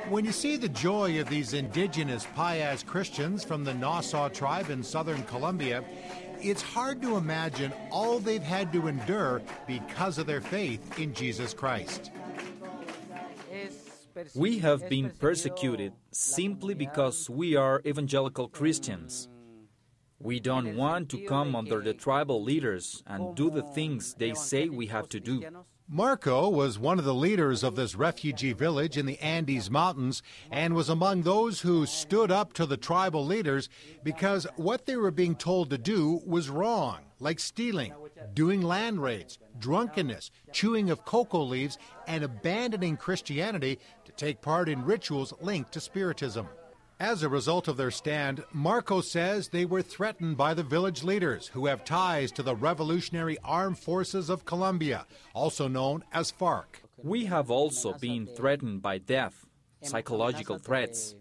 When you see the joy of these indigenous Paez Christians from the Nassau tribe in southern Colombia, it's hard to imagine all they've had to endure because of their faith in Jesus Christ. We have been persecuted simply because we are evangelical Christians. We don't want to come under the tribal leaders and do the things they say we have to do. Marco was one of the leaders of this refugee village in the Andes Mountains and was among those who stood up to the tribal leaders because what they were being told to do was wrong, like stealing, doing land raids, drunkenness, chewing of cocoa leaves, and abandoning Christianity to take part in rituals linked to Spiritism. As a result of their stand, Marco says they were threatened by the village leaders who have ties to the Revolutionary Armed Forces of Colombia, also known as FARC. We have also been threatened by death, psychological threats.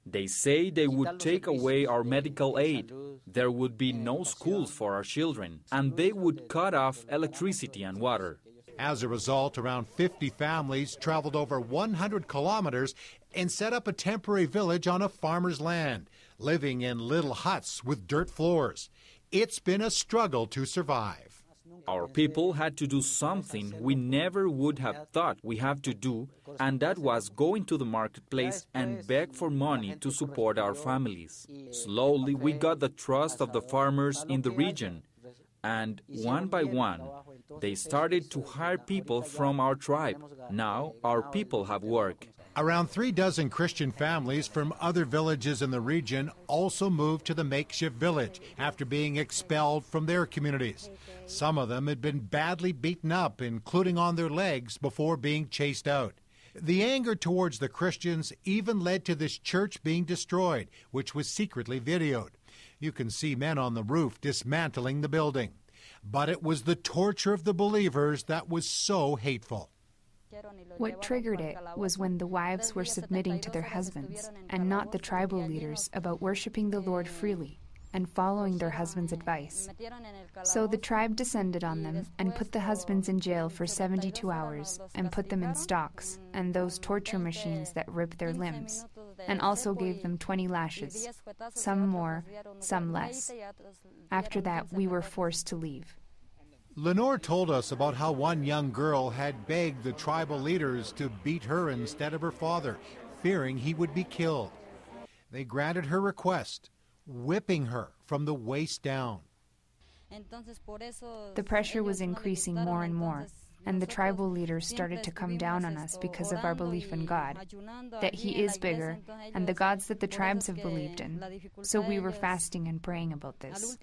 They say they would take away our medical aid, there would be no schools for our children, and they would cut off electricity and water. As a result, around 50 families traveled over 100 kilometers and set up a temporary village on a farmer's land, living in little huts with dirt floors. It's been a struggle to survive. Our people had to do something we never would have thought we have to do, and that was going to the marketplace and beg for money to support our families. Slowly, we got the trust of the farmers in the region, and one by one, they started to hire people from our tribe. Now, our people have work. Around 36 Christian families from other villages in the region also moved to the makeshift village after being expelled from their communities. Some of them had been badly beaten up, including on their legs, before being chased out. The anger towards the Christians even led to this church being destroyed, which was secretly videoed. You can see men on the roof dismantling the building. But it was the torture of the believers that was so hateful. What triggered it was when the wives were submitting to their husbands and not the tribal leaders about worshiping the Lord freely and following their husbands' advice. So the tribe descended on them and put the husbands in jail for 72 hours and put them in stocks and those torture machines that rip their limbs, and also gave them 20 lashes, some more, some less. After that, we were forced to leave. Lenore told us about how one young girl had begged the tribal leaders to beat her instead of her father, fearing he would be killed. They granted her request, whipping her from the waist down. The pressure was increasing more and more, and the tribal leaders started to come down on us because of our belief in God, that He is bigger, and the gods that the tribes have believed in. So we were fasting and praying about this.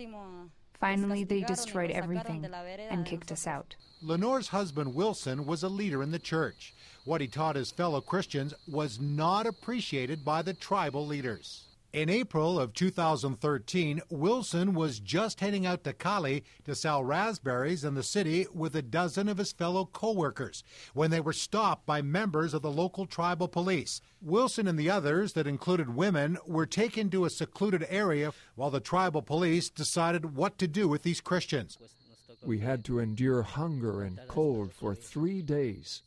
Finally, they destroyed everything and kicked us out. Lenore's husband, Wilson, was a leader in the church. What he taught his fellow Christians was not appreciated by the tribal leaders. In April of 2013, Wilson was just heading out to Cali to sell raspberries in the city with a dozen of his fellow co-workers when they were stopped by members of the local tribal police. Wilson and the others, that included women, were taken to a secluded area while the tribal police decided what to do with these Christians. We had to endure hunger and cold for 3 days.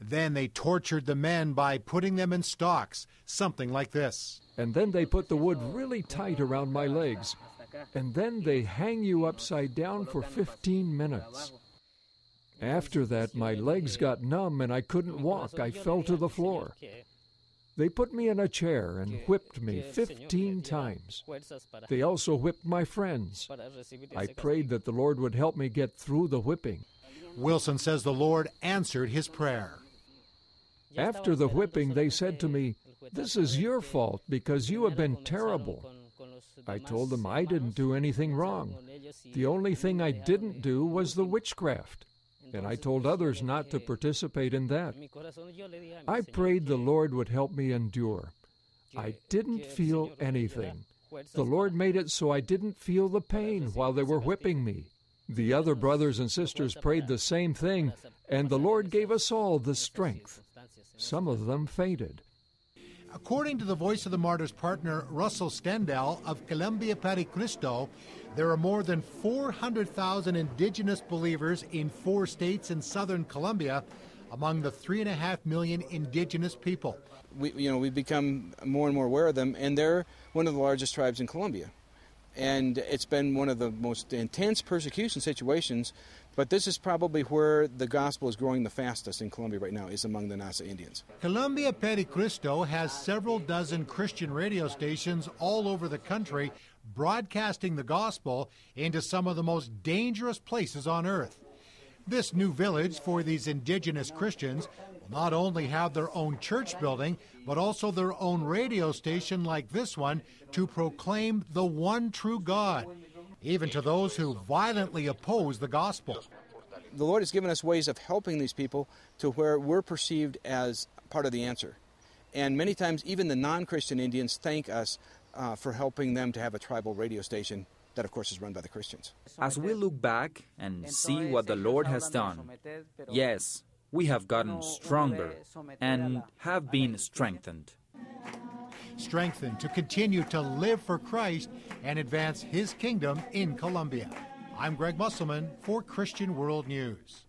Then they tortured the men by putting them in stocks, something like this. And then they put the wood really tight around my legs. And then they hang you upside down for 15 minutes. After that, my legs got numb and I couldn't walk. I fell to the floor. They put me in a chair and whipped me 15 times. They also whipped my friends. I prayed that the Lord would help me get through the whipping. Wilson says the Lord answered his prayer. After the whipping, they said to me, "This is your fault because you have been terrible." I told them I didn't do anything wrong. The only thing I didn't do was the witchcraft, and I told others not to participate in that. I prayed the Lord would help me endure. I didn't feel anything. The Lord made it so I didn't feel the pain while they were whipping me. The other brothers and sisters prayed the same thing, and the Lord gave us all the strength. Some of them fainted. According to the Voice of the Martyrs partner Russell Stendhal of Colombia Paez Christians, there are more than 400,000 indigenous believers in 4 states in southern Colombia, among the 3.5 million indigenous people. We've become more and more aware of them, and they're one of the largest tribes in Colombia. And it's been one of the most intense persecution situations, but this is probably where the gospel is growing the fastest in Colombia right now, is among the Nasa Indians. Colombia Paez Christians has several dozen Christian radio stations all over the country broadcasting the gospel into some of the most dangerous places on earth. This new village for these indigenous Christians will not only have their own church building, but also their own radio station like this one to proclaim the one true God, even to those who violently oppose the gospel. The Lord has given us ways of helping these people to where we're perceived as part of the answer. And many times even the non-Christian Indians thank us for helping them to have a tribal radio station that, of course, is run by the Christians. As we look back and see what the Lord has done, yes, we have gotten stronger and have been strengthened. Strengthened to continue to live for Christ and advance His kingdom in Colombia. I'm Greg Musselman for Christian World News.